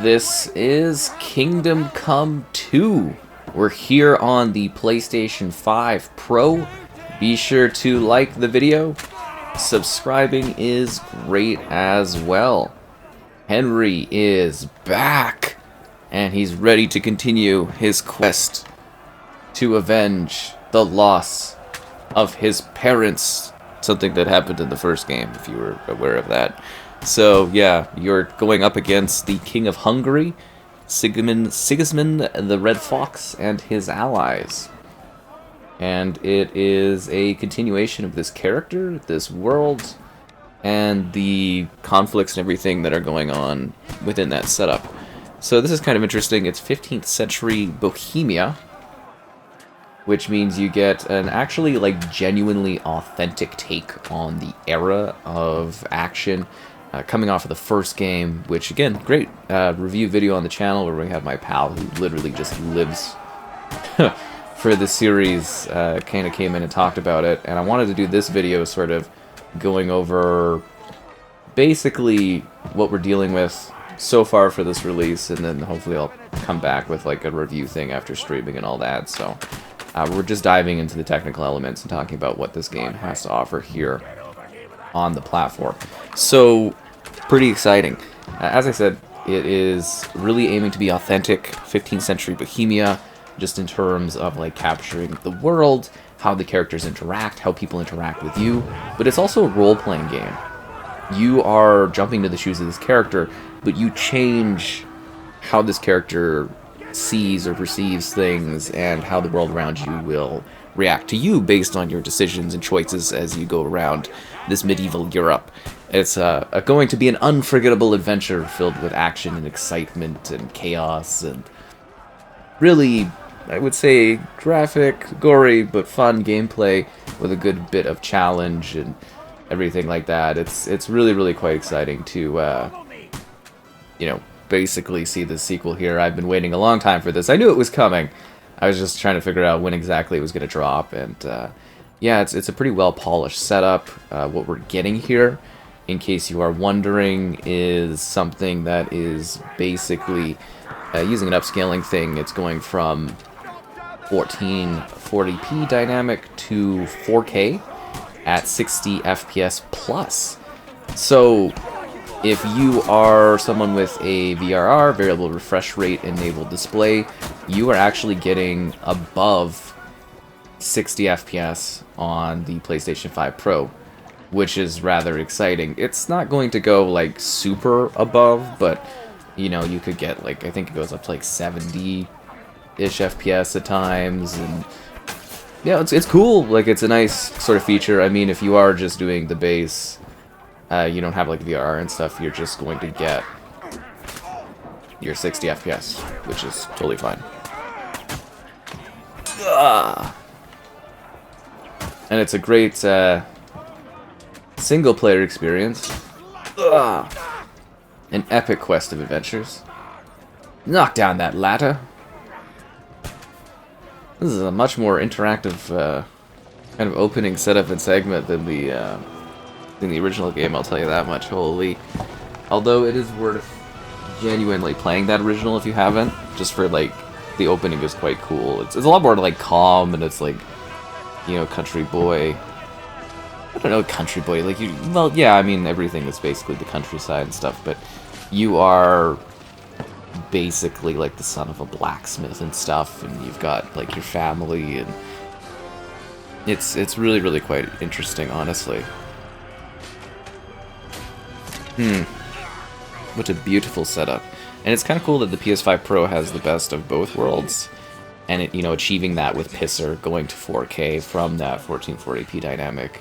This is Kingdom Come 2. We're here on the PlayStation 5 Pro. Be sure to like the video. Subscribing is great as well. Henry is back, and he's ready to continue his quest to avenge the loss of his parents. Something that happened in the first game, if you were aware of that. So, yeah, you're going up against the King of Hungary, Sigismund the Red Fox, and his allies. And it is a continuation of this character, this world, and the conflicts and everything that are going on within that setup. So this is kind of interesting. It's 15th century Bohemia, which means you get an actually like genuinely authentic take on the era of action. Coming off of the first game, which again, great review video on the channel where we have my pal who literally just lives for the series, kind of came in and talked about it, and I wanted to do this video sort of going over basically what we're dealing with so far for this release, and then hopefully I'll come back with like a review thing after streaming and all that. So we're just diving into the technical elements and talking about what this game has to offer here on the platform. So pretty exciting. As I said, it is really aiming to be authentic 15th century Bohemia, just in terms of like capturing the world, how the characters interact, how people interact with you, but it's also a role-playing game. You are jumping into the shoes of this character, but you change how this character sees or perceives things and how the world around you will react to you based on your decisions and choices as you go around this medieval Europe. It's going to be an unforgettable adventure filled with action and excitement and chaos and really, I would say, graphic, gory, but fun gameplay with a good bit of challenge and everything like that. It's really, really quite exciting to, you know, basically see the sequel here. I've been waiting a long time for this. I knew it was coming. I was just trying to figure out when exactly it was going to drop, and yeah, it's a pretty well-polished setup. What we're getting here, in case you are wondering, is something that is basically using an upscaling thing. It's going from 1440p dynamic to 4K at 60 FPS plus. So if you are someone with a VRR, variable refresh rate enabled display, you are actually getting above 60 FPS on the PlayStation 5 Pro, which is rather exciting. It's not going to go like super above, but you know, you could get like, I think it goes up to like 70-ish FPS at times, and yeah, it's cool. Like, it's a nice sort of feature. I mean, if you are just doing the base, you don't have like VR and stuff, you're just going to get your 60 FPS, which is totally fine. And it's a great single player experience. An epic quest of adventures. Knock down that ladder. This is a much more interactive kind of opening setup and segment than the original game, I'll tell you that much. Holy. Although it is worth genuinely playing that original if you haven't, just for like the opening is quite cool. It's a lot more like calm, and it's like, you know, country boy. I don't know, country boy, like you, well, yeah, I mean, everything is basically the countryside and stuff, but you are basically like the son of a blacksmith and stuff, and you've got like your family, and it's really, really quite interesting, honestly. What a beautiful setup. And it's kind of cool that the PS5 Pro has the best of both worlds, and it, you know, achieving that with Pisser going to 4K from that 1440p dynamic.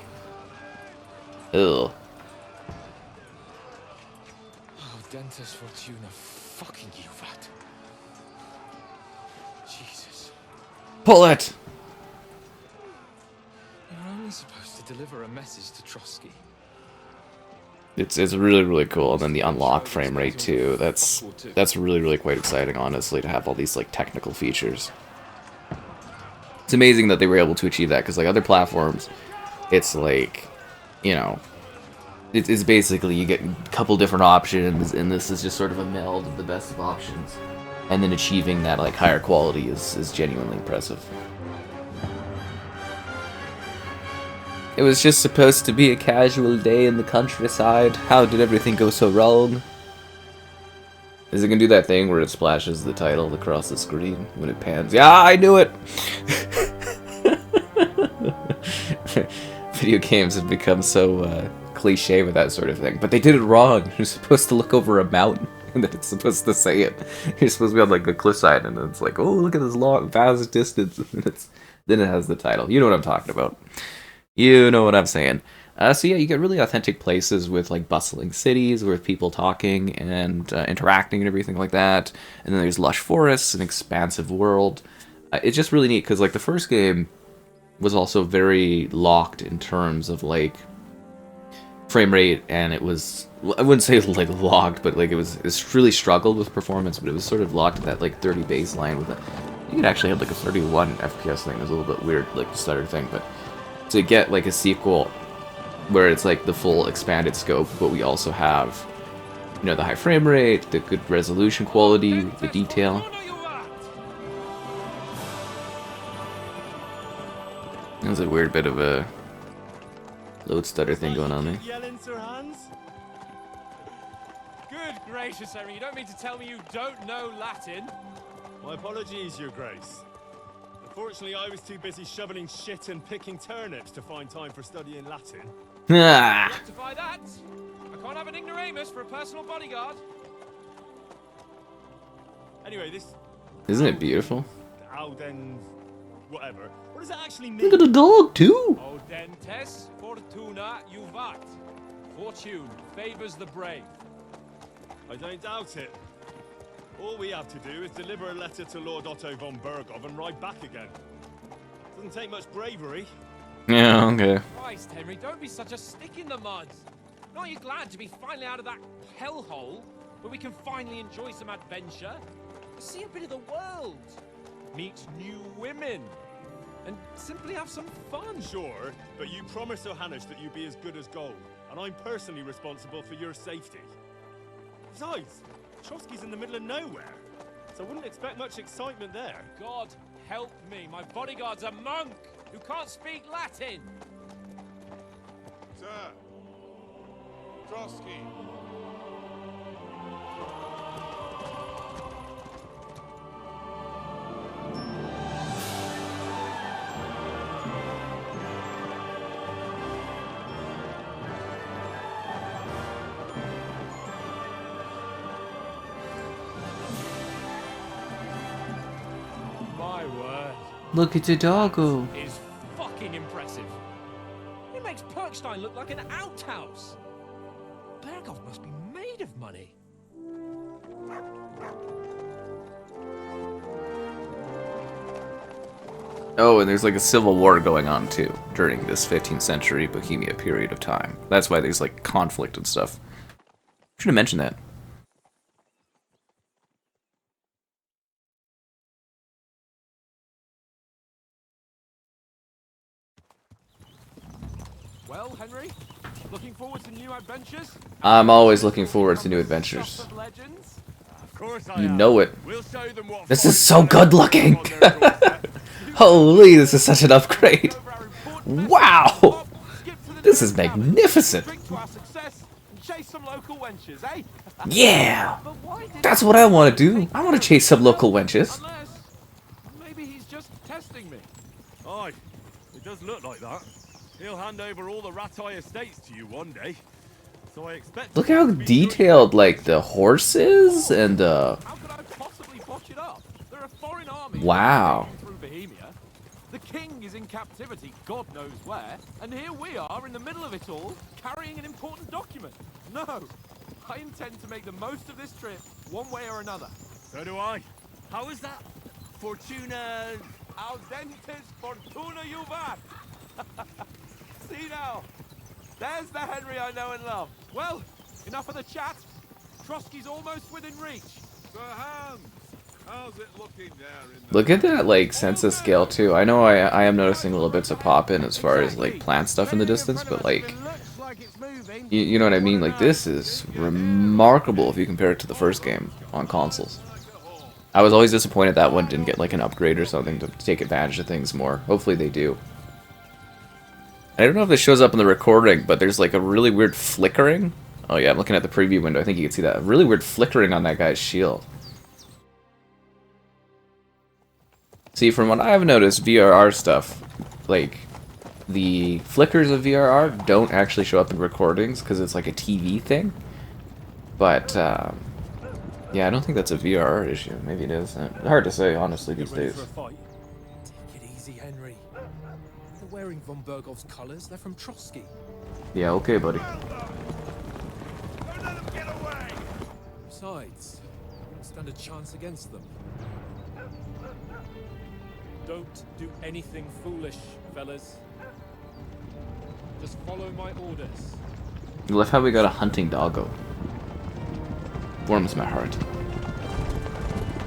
Ugh. Oh, Dentist Fortuna, fucking you, vat. Jesus. Pull it! You're only supposed to deliver a message to Trotsky. It's really, really cool, and then the unlocked frame rate too. That's really, really quite exciting, honestly, to have all these like technical features. It's amazing that they were able to achieve that, because like other platforms, it's like, you know, it's basically you get a couple different options, and this is just sort of a meld of the best of options. And then achieving that like higher quality is genuinely impressive. It was just supposed to be a casual day in the countryside. How did everything go so wrong? Is it gonna do that thing where it splashes the title across the screen when it pans? Yeah, I knew it! Video games have become so cliche with that sort of thing. But they did it wrong. You're supposed to look over a mountain, and then it's supposed to say it. You're supposed to be on like the cliffside, and it's like, oh, look at this long, vast distance. And then it has the title. You know what I'm talking about. You know what I'm saying. So yeah, you get really authentic places with like bustling cities with people talking and interacting and everything like that. And then there's lush forests, an expansive world. It's just really neat because like the first game was also very locked in terms of like frame rate, and it was, I wouldn't say like locked, but like it's really struggled with performance, but it was sort of locked at that like 30 baseline with it. You could actually have like a 31 FPS thing. It was a little bit weird, like the stutter thing, but to get like a sequel where it's like the full expanded scope, but we also have, you know, the high frame rate, the good resolution quality, the detail. There's a weird bit of a load stutter thing going on there. Good gracious, Henry, you don't mean to tell me you don't know Latin? My apologies, Your Grace. Unfortunately, I was too busy shoveling shit and picking turnips to find time for studying Latin. Ah. Rectify that! I can't have an ignoramus for a personal bodyguard. Anyway, this... Isn't it beautiful? Auden... whatever. What does that actually mean? Look at the dog, too! Audentes fortuna juvat. Fortune favors the brave. I don't doubt it. All we have to do is deliver a letter to Lord Otto von Bergov and ride back again. Doesn't take much bravery. Yeah, okay. Christ, Henry, don't be such a stick in the mud. Aren't you glad to be finally out of that hellhole where we can finally enjoy some adventure? See a bit of the world, meet new women, and simply have some fun. Sure, but you promised Johannes that you'd be as good as gold, and I'm personally responsible for your safety. Besides, Trotsky's in the middle of nowhere, so I wouldn't expect much excitement there. God help me, my bodyguard's a monk who can't speak Latin. Sir, Trotsky. My word. Look at the doggo. Is fucking impressive. It makes Perkstein look like an outhouse. Bergov must be made of money. Oh, and there's like a civil war going on too during this 15th century Bohemia period of time. That's why there's like conflict and stuff. Should have mentioned that. Well, Henry, looking forward to new adventures? I'm always looking forward to new adventures. Of legends? Of course I You am. know it. We'll show them what This is so good looking! Holy, this is such an upgrade! Wow! This is magnificent! Drink to our success and chase some local wenches, eh? Yeah! But why did That's what I want to do. I want to chase some local wenches. Unless maybe he's just testing me. Aye, it does look like that. He'll hand over all the Ratai estates to you one day. So I expect... Look how detailed, like, the horse is and How could I possibly botch it up? There are foreign armies Wow. through Bohemia. The king is in captivity, God knows where, and here we are in the middle of it all, carrying an important document. No, I intend to make the most of this trip, one way or another. So do I. How is that? Fortuna... Audentes fortuna juvat. See now, there's the Henry I know and love. Well, enough of the chat. Trotsky's almost within reach. Sir Hans, how's it looking there in the... look at that, like, census scale, too. I know I am noticing little bits of pop-in as far as, like, plant stuff in the distance, but, like, like it's moving. You know what I mean? Like, this is remarkable if you compare it to the first game on consoles. I was always disappointed that one didn't get like an upgrade or something to take advantage of things more. Hopefully they do. I don't know if this shows up in the recording, but there's like a really weird flickering. Oh yeah, I'm looking at the preview window. I think you can see that. A really weird flickering on that guy's shield. See, from what I've noticed, VRR stuff, like, the flickers of VRR don't actually show up in recordings because it's like a TV thing. But, yeah, I don't think that's a VRR issue. Maybe it is. Hard to say, honestly, these days. Take it easy, Henry. They're wearing von Bergov's colours. They're from Trotsky. Yeah, okay, buddy. Besides, you won't stand a chance against them. Don't do anything foolish, fellas. Just follow my orders. I love how we got a hunting doggo. Warms my heart.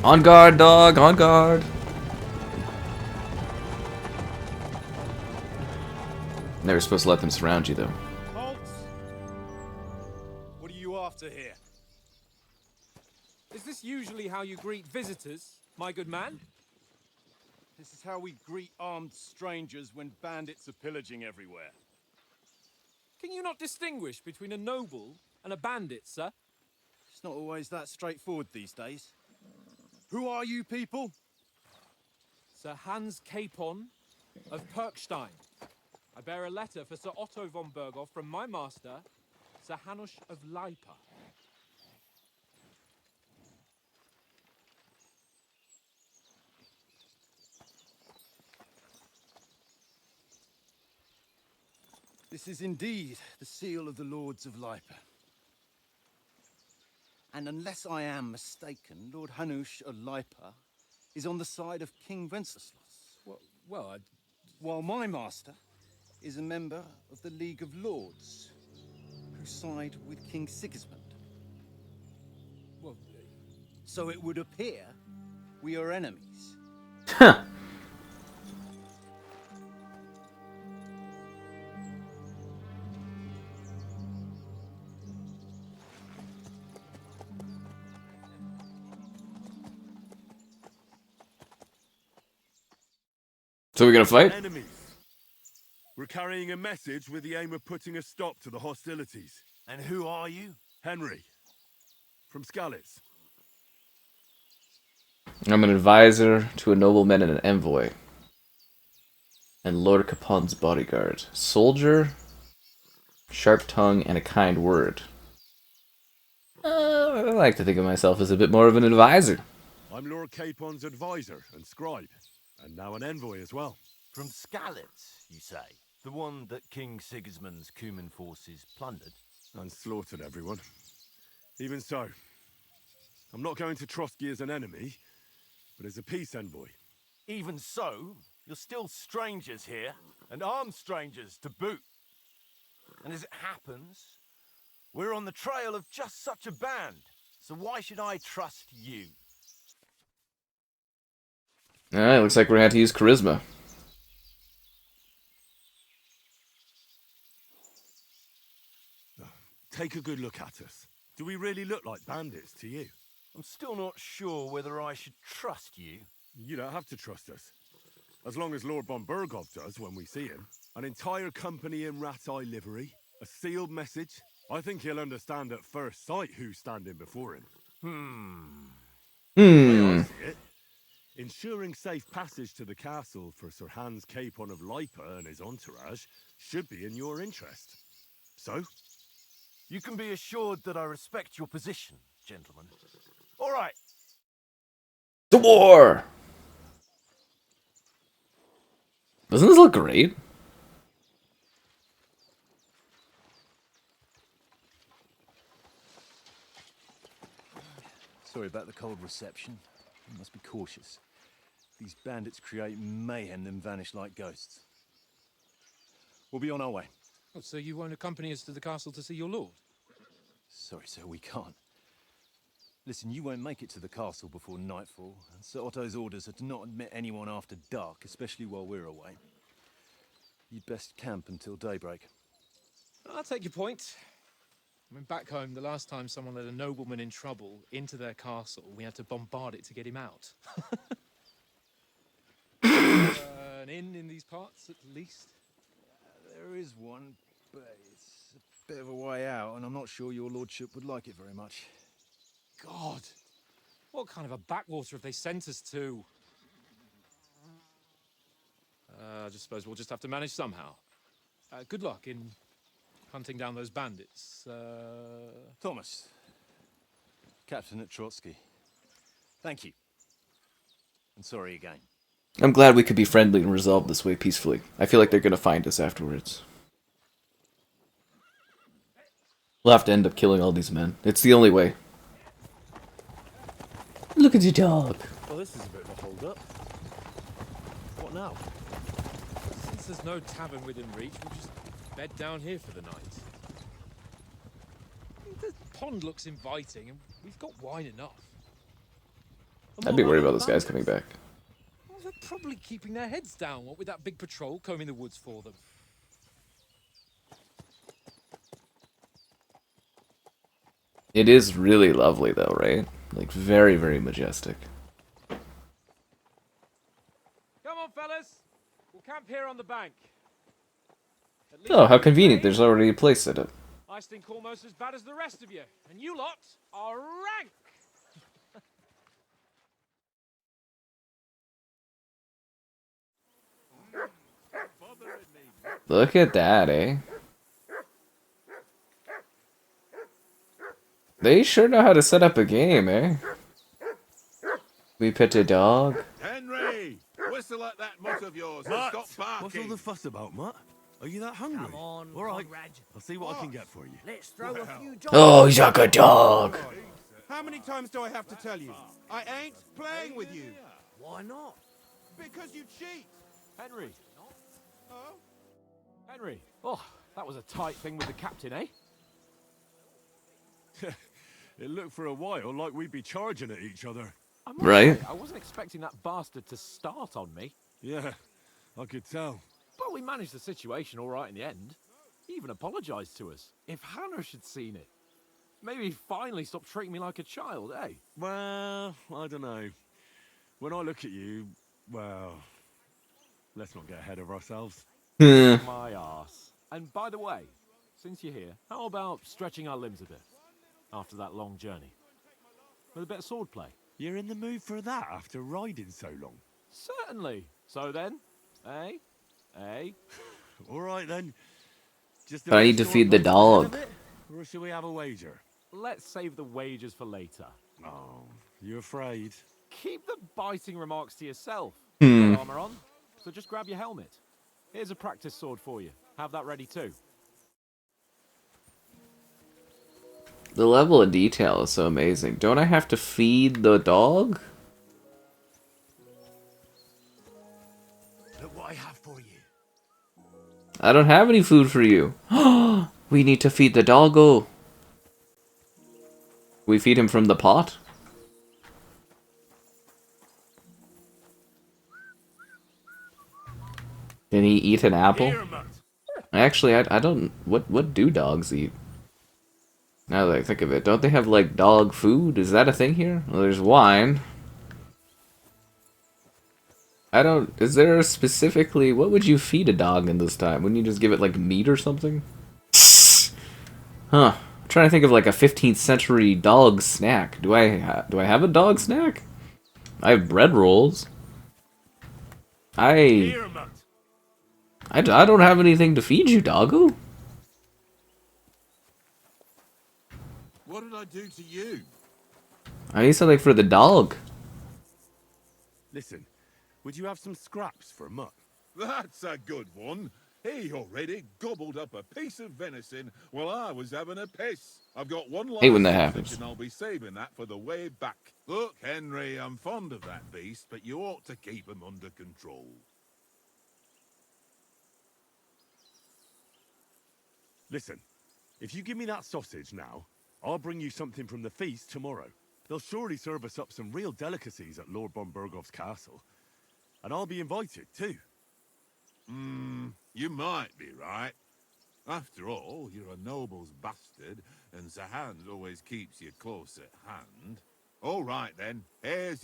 On guard, dog! On guard! Never supposed to let them surround you, though. Halt! What are you after here? Is this usually how you greet visitors, my good man? This is how we greet armed strangers when bandits are pillaging everywhere. Can you not distinguish between a noble and a bandit, sir? It's not always that straightforward these days. Who are you people? Sir Hans Capon of Perkstein. I bear a letter for Sir Otto von Berghoff from my master, Sir Hanush of Lipa. This is indeed the seal of the Lords of Lipa. And unless I am mistaken, Lord Hanush of Lipa is on the side of King Wenceslas. Well, While my master is a member of the League of Lords, who side with King Sigismund. well, So it would appear we are enemies. Huh. So we're gonna fight? Enemies. We're carrying a message with the aim of putting a stop to the hostilities. And who are you? Henry. From Skalitz. I'm an advisor to a nobleman and an envoy. And Lord Capon's bodyguard. Soldier, sharp tongue, and a kind word. I like to think of myself as a bit more of an advisor. I'm Lord Capon's advisor and scribe. And now an envoy as well. From Skalitz, you say? The one that King Sigismund's Cuman forces plundered? And slaughtered everyone. Even so, I'm not going to Trotsky as an enemy, but as a peace envoy. Even so, you're still strangers here, and armed strangers to boot. And as it happens, we're on the trail of just such a band, so why should I trust you? Alright, looks like we're gonna have to use charisma. Take a good look at us. Do we really look like bandits to you? I'm still not sure whether I should trust you. You don't have to trust us. As long as Lord von Berghoff does when we see him. An entire company in rat-eye livery. A sealed message. I think he'll understand at first sight who's standing before him. The way I see it, ensuring safe passage to the castle for Sir Hans Capon of Lipa and his entourage should be in your interest. So? You can be assured that I respect your position, gentlemen. All right. The war! Doesn't this look great? Sorry about the cold reception. You must be cautious. These bandits create mayhem, then vanish like ghosts. We'll be on our way. oh, so you won't accompany us to the castle to see your lord? Sorry, sir, we can't. Listen, you won't make it to the castle before nightfall, and Sir Otto's orders are to not admit anyone after dark, especially while we're away. You'd best camp until daybreak. I'll take your point. I mean, back home, the last time someone let a nobleman in trouble into their castle, we had to bombard it to get him out. An inn in these parts, at least? There is one, but it's a bit of a way out, and I'm not sure your lordship would like it very much. God, what kind of a backwater have they sent us to? I just suppose we'll just have to manage somehow. Good luck in hunting down those bandits. Thomas, Captain at Trotsky. Thank you. And sorry again. I'm glad we could be friendly and resolve this way peacefully. I feel like they're gonna find us afterwards. We'll have to end up killing all these men. It's the only way. Look at your dog. Well, this is a bit of a hold-up. What now? Since there's no tavern within reach, we'll just bed down here for the night. The pond looks inviting, and we've got wine enough. I'd be worried about those guys coming back. Well, they're probably keeping their heads down, what with that big patrol combing the woods for them. It is really lovely though, right? Like very, very majestic. Come on, fellas. We'll camp here on the bank. At least Oh, how convenient. There's already a place set up. I stink almost as bad as the rest of you, and you lot are rank. Look at that, eh? They sure know how to set up a game, eh? We pet a dog. Henry! Whistle at that mutt of yours and Mutt! stop barking! What's all the fuss about, Mutt? Are you that hungry? Come on, All right, Conrad. I'll see what I can get for you. Let's throw a few dollars. Oh, he's like a dog. How many times do I have to tell you? I ain't playing with you. Why not? Because you cheat. Henry. Oh? Henry. Oh, that was a tight thing with the captain, eh? It looked for a while like we'd be charging at each other. I must Right. say, I wasn't expecting that bastard to start on me. Yeah, I could tell. But we managed the situation all right in the end. He even apologized to us. If Hannah had seen it, maybe he'd finally stop treating me like a child, eh? Well, I don't know. When I look at you, well, let's not get ahead of ourselves. My arse. And by the way, since you're here, how about stretching our limbs a bit after that long journey? With a bit of swordplay? You're in the mood for that after riding so long? Certainly. So then, eh? Eh? All right then. Just I need to feed the dog. Or should we have a wager? Let's save the wagers for later. Oh, you afraid? Keep the biting remarks to yourself. Hmm. Got armor on, so just grab your helmet. Here's a practice sword for you. Have that ready too. The level of detail is so amazing. Don't I have to feed the dog? Look what I have for you. I don't have any food for you. We need to feed the doggo. We feed him from the pot? Can he eat an apple? Here, Mutt. Actually, I don't... What do dogs eat? Now that I think of it, don't they have, like, dog food? Is that a thing here? Well, there's wine. I don't... Is there specifically... What would you feed a dog in this time? Wouldn't you just give it, like, meat or something? Huh. I'm trying to think of, like, a 15th century dog snack. Do I have a dog snack? I have bread rolls. Here, Mutt. I don't have anything to feed you, doggo. What did I do to you? I need something for the dog. Listen, would you have some scraps for Mutt? That's a good one. He already gobbled up a piece of venison while I was having a piss. I've got one last Hate when that sausage happens. and I'll be saving that for the way back. Look, Henry, I'm fond of that beast, but you ought to keep him under control. Listen, if you give me that sausage now, I'll bring you something from the feast tomorrow. They'll surely serve us up some real delicacies at Lord von Bergov's castle. And I'll be invited, too. You might be right. After all, you're a noble's bastard, and Sir Hans always keeps you close at hand. All right then, here's